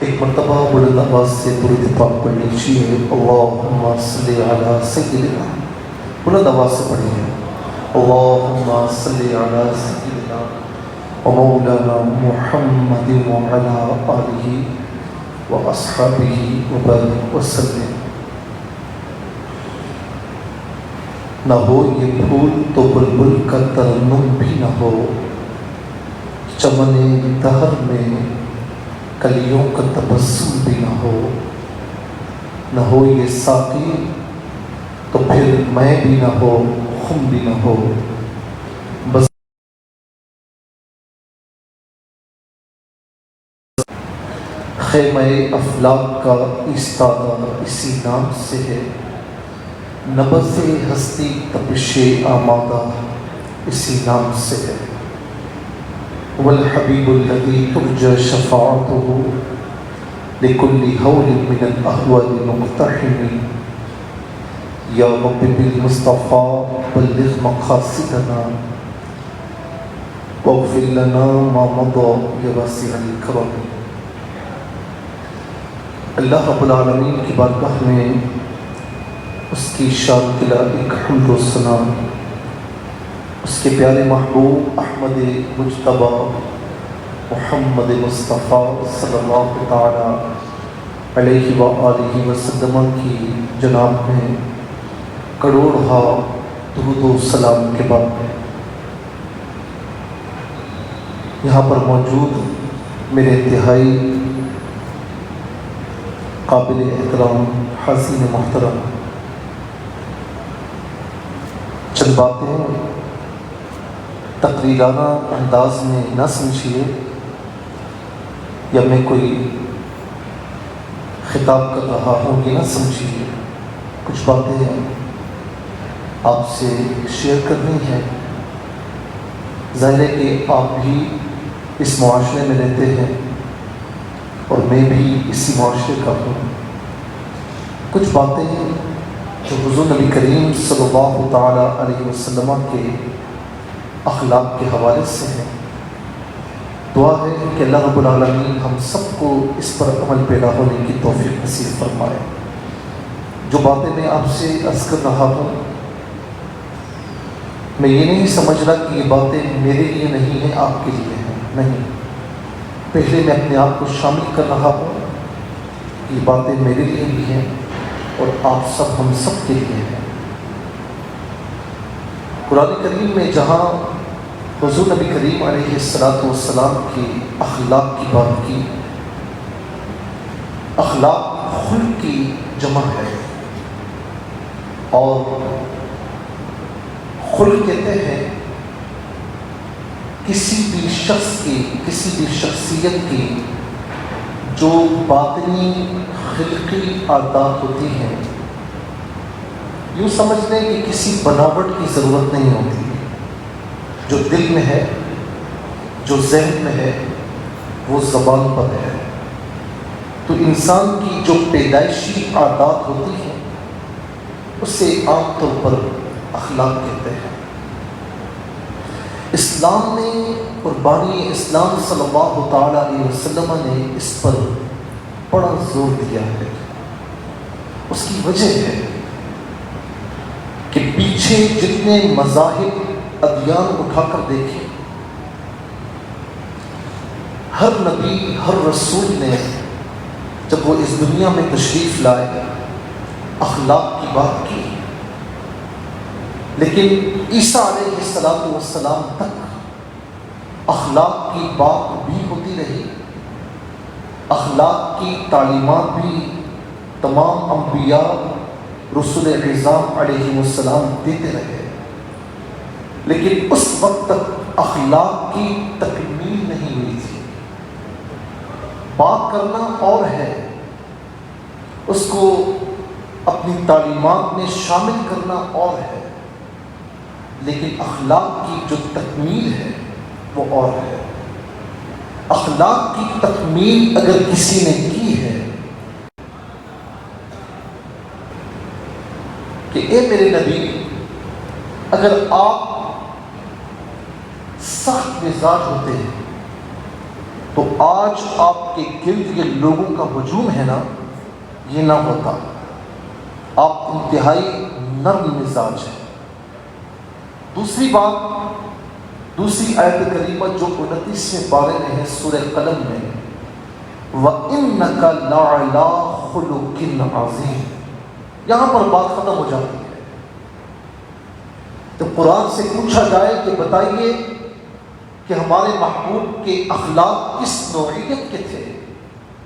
ایک مرتبہ بلند آواز سے درود پاک پڑھنی چاہیے. اللہم صلی علی سیدنا. بلند آواز سے پڑھیے. اللہم صلی علی سیدنا و مولانا محمد وعلی آلہ و اصحابہ وبارک وسلم. نہ ہو یہ پھول تو بلبل کا ترنم بھی نہ ہو، چمن دہر میں کلیوں کا تبسم بھی نہ ہو. نہ ہو یہ ساقی تو پھر میں بھی نہ ہو، خم بھی نہ ہو. بس خیمہ افلاک کا ایستادہ اسی نام سے ہے، نبض ہستی تپش آمادہ اسی نام سے ہے. والحبیب الذی ترجى شفاعته لكل هول من الأهوال مقتحم. یا رب بالمصطفى بلغ مقاصدنا واغفر لنا ما مضى یا واسع الکرم. اللہ رب العالمین کی بارگاہ میں اس کی شان کے لائق حمد و ثنا، اس کے پیارے محبوب احمد مجتبی محمد مصطفیٰ صلی اللہ تعالی علیہ وآلہ وسلم کی جناب میں کروڑہا درود و سلام کے بعد یہاں پر موجود میرے انتہائی قابل احترام حاضرین محترم، چند باتیں تقریرانہ انداز میں نہ سمجھیے یا میں کوئی خطاب کر رہا ہوں یہ نہ سمجھیے. کچھ باتیں آپ سے شیئر کرنی ہے. ظاہر ہے کہ آپ بھی اس معاشرے میں رہتے ہیں اور میں بھی اسی معاشرے کا ہوں. کچھ باتیں جو حضور نبی کریم صلی اللہ تعالی علیہ وسلم کے اخلاق کے حوالے سے ہیں. دعا ہے کہ اللہ رب العالمین ہم سب کو اس پر عمل پیدا ہونے کی توفیق نصیب فرمائے. جو باتیں میں آپ سے عرض کر رہا ہوں، میں یہ نہیں سمجھ رہا کہ یہ باتیں میرے لیے نہیں ہیں، آپ کے لیے ہیں. نہیں، پہلے میں اپنے آپ کو شامل کر رہا ہوں. یہ باتیں میرے لیے بھی ہیں اور آپ سب ہم سب کے لیے ہیں. قرآن کریم میں جہاں حضور نبی کریم علیہ السلام کی اخلاق کی بات کی، اخلاق خلق کی جمع ہے اور خلق کہتے ہیں کسی بھی شخص کی، کسی بھی شخصیت کی جو باطنی خلقی عادات ہوتی ہیں. یوں سمجھ لیں کہ کسی بناوٹ کی ضرورت نہیں ہوتی. جو دل میں ہے، جو ذہن میں ہے، وہ زبان پر ہے. تو انسان کی جو پیدائشی عادات ہوتی ہیں اسے عام طور پر اخلاق کہتے ہیں. اسلام نے اور بانی اسلام صلی اللہ تعالی علیہ وسلم نے اس پر بڑا زور دیا ہے. اس کی وجہ ہے کہ پیچھے جتنے مذاہب ادیان اٹھا کر دیکھیں، ہر نبی ہر رسول نے جب وہ اس دنیا میں تشریف لائے اخلاق کی بات کی. لیکن عیسیٰ علیہ السلام تک اخلاق کی بات بھی ہوتی رہی. اخلاق کی تعلیمات بھی تمام انبیاء رسول اعظام علیہ السلام دیتے رہے. لیکن اس وقت تک اخلاق کی تکمیل نہیں ہوئی تھی. بات کرنا اور ہے، اس کو اپنی تعلیمات میں شامل کرنا اور ہے، لیکن اخلاق کی جو تکمیل ہے وہ اور ہے. اخلاق کی تکمیل اگر کسی نے کی ہے کہ اے میرے نبی، اگر آپ سخت مزاج ہوتے ہیں تو آج آپ کے گرد یہ لوگوں کا ہجوم ہے نا، یہ نہ ہوتا۔ آپ انتہائی نرم مزاج ہیں۔ دوسری بات، دوسری آیت کریمہ جو 29ویں پارے میں ہے سورہ قلم میں، وَإِنَّكَ لَعَلَىٰ خُلُقٍ عَظِيمٍ، یہاں پر بات ختم ہو جاتی ہے۔ تو قرآن سے پوچھا جائے کہ بتائیے کہ ہمارے محبوب کے اخلاق کس نوعیت کے تھے،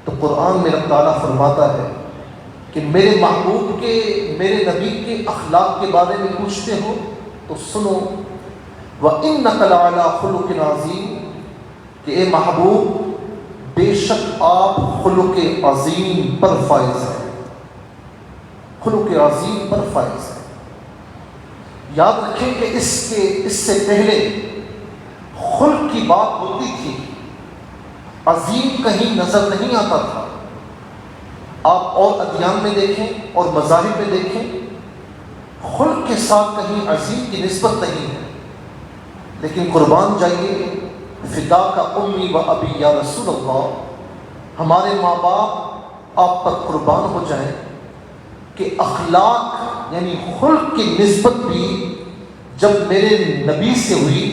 تو قرآن میں اللہ تعالیٰ فرماتا ہے کہ میرے محبوب کے، میرے نبی کے اخلاق کے بارے میں پوچھتے ہو تو سنو، وَإِنَّكَ لَعَلَىٰ خُلُقٍ عَظِيمٍ، کہ اے محبوب بے شک آپ خلق عظیم پر فائز ہیں، خلق عظیم پر فائز ہیں۔ یاد رکھیں کہ اس سے پہلے خلق کی بات ہوتی تھی، عظیم کہیں نظر نہیں آتا تھا۔ آپ اور ادیان میں دیکھیں اور مذاہب میں دیکھیں، خلق کے ساتھ کہیں عظیم کی نسبت نہیں ہے۔ لیکن قربان جائیے، فدا کا امی و ابی یا رسول اللہ، ہمارے ماں باپ آپ پر قربان ہو جائیں کہ اخلاق یعنی خلق کی نسبت بھی جب میرے نبی سے ہوئی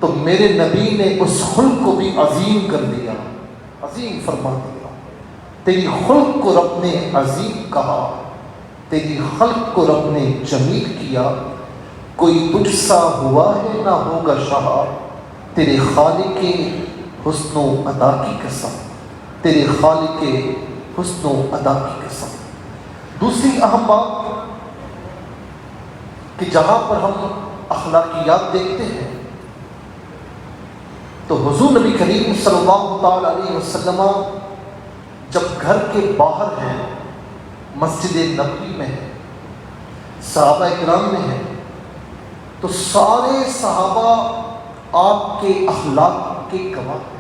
تو میرے نبی نے اس خلق کو بھی عظیم کر دیا، عظیم فرما دیا۔ تیری خلق کو رب نے عظیم کہا، تیری خلق کو رب نے جمیل کیا، کوئی تجھ سا ہوا ہے نہ ہوگا شاہ، تیرے خالق کے حسن و ادا کی قسم، تیرے خالق کے حسن و ادا کی قسم۔ دوسری اہم بات کہ جہاں پر ہم اخلاقیات دیکھتے ہیں تو حضور نبی کریم صلی اللہ تعالی علیہ وسلم جب گھر کے باہر ہیں، مسجد نبوی میں ہیں، صحابہ اکرام میں ہیں، تو سارے صحابہ آپ کے اخلاق کے گواہ ہیں۔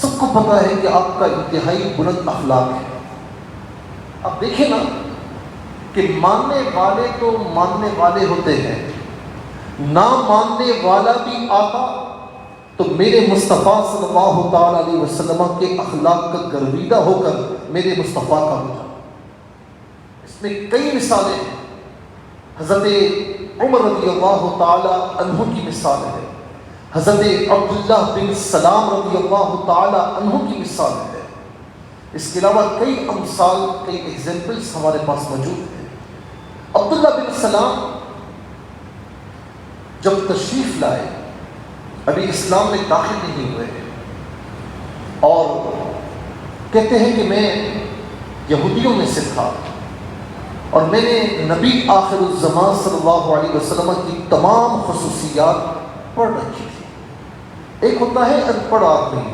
سب کو پتہ ہے کہ آپ کا انتہائی بلند اخلاق ہے۔ اب دیکھیں نا کہ ماننے والے تو ماننے والے ہوتے ہیں، نہ ماننے والا بھی آتا تو میرے مصطفیٰ صلی اللہ تعالی علیہ وسلم کے اخلاق کا گرویدہ ہو کر میرے مصطفیٰ کا ہو جاتا۔ اس میں کئی مثالیں ہیں۔ حضرت عمر رضی اللہ تعالی عنہ کی مثال ہے، حضرت عبداللہ بن سلام رضی اللہ تعالی عنہ کی مثال ہے۔ اس کے علاوہ کئی امثال، کئی ایگزامپلس ہمارے پاس موجود ہیں۔ عبداللہ بن سلام جب تشریف لائے، ابھی اسلام میں داخل نہیں ہوئے، اور کہتے ہیں کہ میں یہودیوں میں سے تھا اور میں نے نبی آخر الزمان صلی اللہ علیہ وسلم کی تمام خصوصیات پڑھ رکھی تھی۔ ایک ہوتا ہے ان پڑھ آدمی،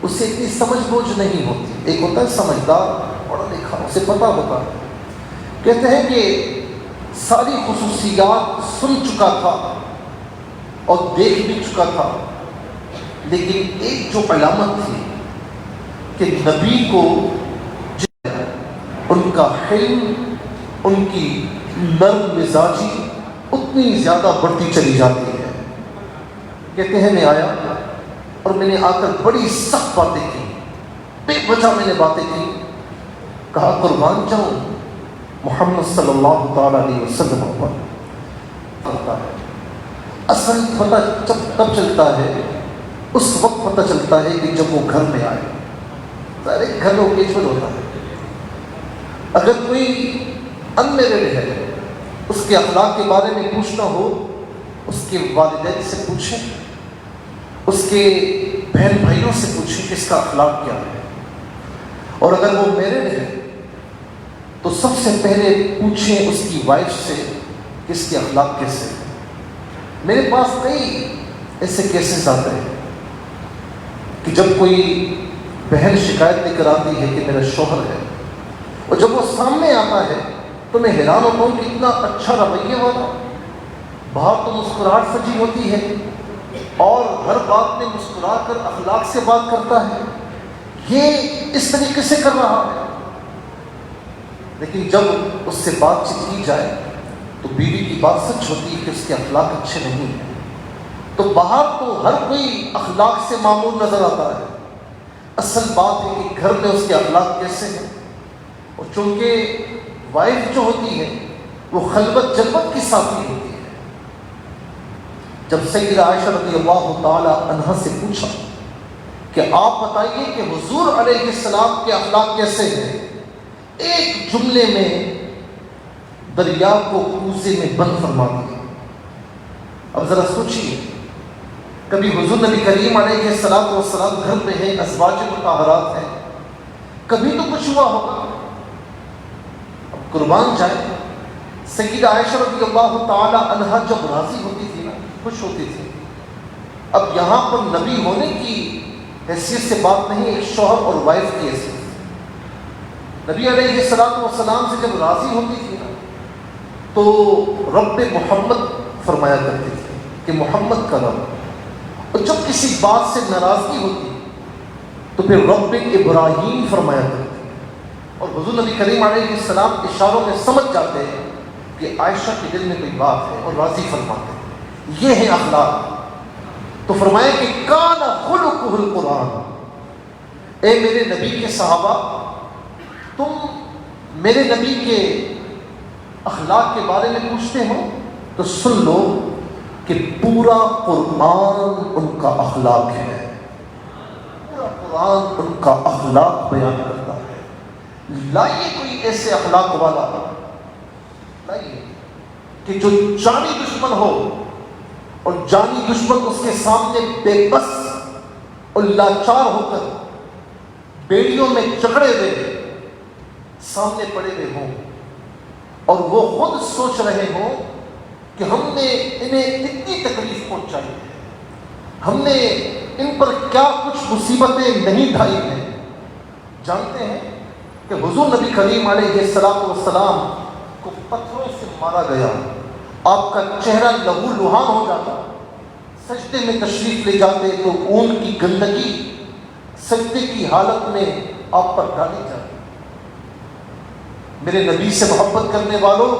اسے اتنی سمجھ بوجھ نہیں ہوتی، ایک ہوتا ہے سمجھدار، پڑھا لکھا، اسے پتہ ہوتا ہے۔ کہتے ہیں کہ ساری خصوصیات سن چکا تھا اور دیکھ بھی چکا تھا، لیکن ایک جو علامت تھی کہ نبی کو ان کا حلم، ان کی نرم مزاجی اتنی زیادہ بڑھتی چلی جاتی ہے۔ کہتے ہیں میں آیا اور میں نے آ کر بڑی سخت باتیں کی، بے وجہ میں نے باتیں کی، کہا قربان جاؤں محمد صلی اللہ تعالی علیہ وسلم پر پتہ ہے۔ اصل پتہ جب تب چلتا ہے، اس وقت پتہ چلتا ہے کہ جب وہ گھر میں آئے۔ ظاہر ہے گھر میں اوکیجول ہوتا ہے۔ اگر کوئی انمیرڈ ہے، اس کے اخلاق کے بارے میں پوچھنا ہو، اس کے والدین سے پوچھیں، اس کے بہن بھائیوں سے پوچھیں کہ اس کا اخلاق کیا ہے۔ اور اگر وہ میرڈ ہے تو سب سے پہلے پوچھیں اس کی وائف سے کہ اس کے اخلاق کیسے ہیں۔ میرے پاس کئی ایسے کیسز آتے ہیں کہ جب کوئی بہن شکایت لے کر آتی ہے کہ میرا شوہر ہے، اور جب وہ سامنے آتا ہے تو میں حیران ہوتا ہوں کہ اتنا اچھا رویے والا، باہر تو مسکراہٹ سجی ہوتی ہے اور ہر بات میں مسکرا کر اخلاق سے بات کرتا ہے، یہ اس طریقے سے کر رہا ہے۔ لیکن جب اس سے بات چیت کی جائے تو بیوی کی بات سچ ہوتی ہے کہ اس کے اخلاق اچھے نہیں ہیں۔ تو باہر تو ہر کوئی اخلاق سے معمول نظر آتا ہے، اصل بات ہے کہ گھر میں اس کے اخلاق کیسے ہیں۔ اور چونکہ وائف جو ہوتی ہے وہ خلوت جلوت کی ساتھی ہوتی ہے۔ جب سیدہ عائشہ رضی اللہ تعالی عنہا سے پوچھا کہ آپ بتائیے کہ حضور علیہ السلام کے اخلاق کیسے ہیں، ایک جملے میں دریا کو کوزے میں بند فرما دیا۔ اب ذرا سوچیے، کبھی حضور نبی کریم علیہ السلام گھر پہ ہیں، ازواج مطہرات ہیں، کبھی تو کچھ ہوا ہوگا۔ اب قربان جائے، سیدہ عائشہ رضی اللہ تعالی عنہا جب راضی ہوتی تھی نا، خوش ہوتی تھی۔ اب یہاں پر نبی ہونے کی حیثیت سے بات نہیں، ایک شوہر اور وائف کی حیثیت۔ نبی علیہ السلام سے جب راضی ہوتی تھی نا تو رب محمد فرمایا کرتی تھی کہ محمد کا رب، اور جب کسی بات سے ناراضگی ہوتی تو پھر رب ابراہیم فرمایا کرتی۔ اور حضور نبی کریم علیہ السلام اشاروں میں سمجھ جاتے ہیں کہ عائشہ کے دل میں کوئی بات ہے اور راضی فرماتے ہیں۔ یہ ہے اخلاق۔ تو فرمایا کہ کان خلقہ القرآن، اے میرے نبی کے صحابہ، تم میرے نبی کے اخلاق کے بارے میں پوچھتے ہو تو سن لو کہ پورا قرآن ان کا اخلاق ہے، پورا قرآن ان کا اخلاق بیان کرتا ہے۔ لائیے کوئی ایسے اخلاق والا لائیے کہ جو جانی دشمن ہو اور جانی دشمن اس کے سامنے بے بس اور لاچار ہو کر بیڑیوں میں جکڑے ہوئے سامنے پڑے ہوئے ہوں، اور وہ خود سوچ رہے ہوں کہ ہم نے انہیں اتنی تکلیف پہنچائی ہے، ہم نے ان پر کیا کچھ مصیبتیں نہیں ڈھائی ہیں۔ جانتے ہیں کہ حضور نبی کریم علیہ السلام کو پتھروں سے مارا گیا، آپ کا چہرہ لہو لہان ہو جاتا، سجدے میں تشریف لے جاتے تو اون کی گندگی سجدے کی حالت میں آپ پر ڈالی جاتی۔ میرے نبی سے محبت کرنے والوں،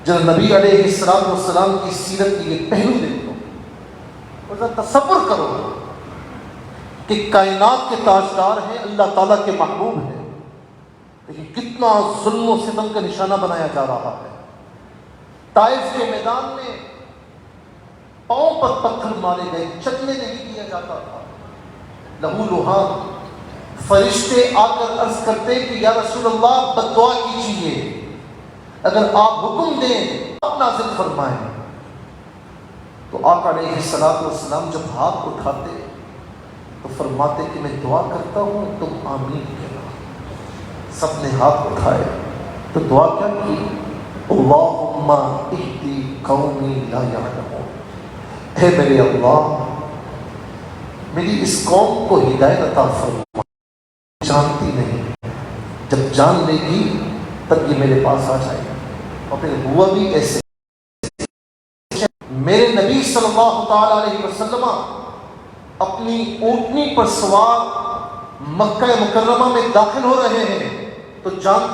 جب نبی علیہ السلام کی سیرت کی یہ پہلو دیکھو اور ذرا تصور کرو کہ کائنات کے تاجدار ہیں، اللہ تعالیٰ کے محبوب ہیں، لیکن کتنا ظلم و ستم کا نشانہ بنایا جا رہا ہے۔ طائف کے میدان میں پاؤں پر پتھر مارے گئے، چلنے نہیں دیا جاتا تھا، لہو لہان۔ فرشتے آ کر عرض کرتے کہ یا رسول اللہ بد دعا کیجیے، اگر آپ حکم دیں آپ نازل فرمائیں۔ تو آقا علیہ السلام جب ہاتھ اٹھاتے تو فرماتے کہ میں دعا کرتا ہوں تم آمین کہنا۔ سب نے ہاتھ اٹھائے تو دعا کیا کی؟ اللہم اہدی قومی لا یعلمون، اے میرے اللہ میری اس قوم کو ہدایت عطا فرما، جانتی نہیں، جب جان لے گی تب یہ میرے پاس آ جائے گا۔ اور پھر ہوا بھی ایسے۔ میرے نبی صلی اللہ تعالی علیہ وسلم اپنی اونٹنی پر سوار مکہ مکرمہ میں داخل ہو رہے ہیں تو جانتے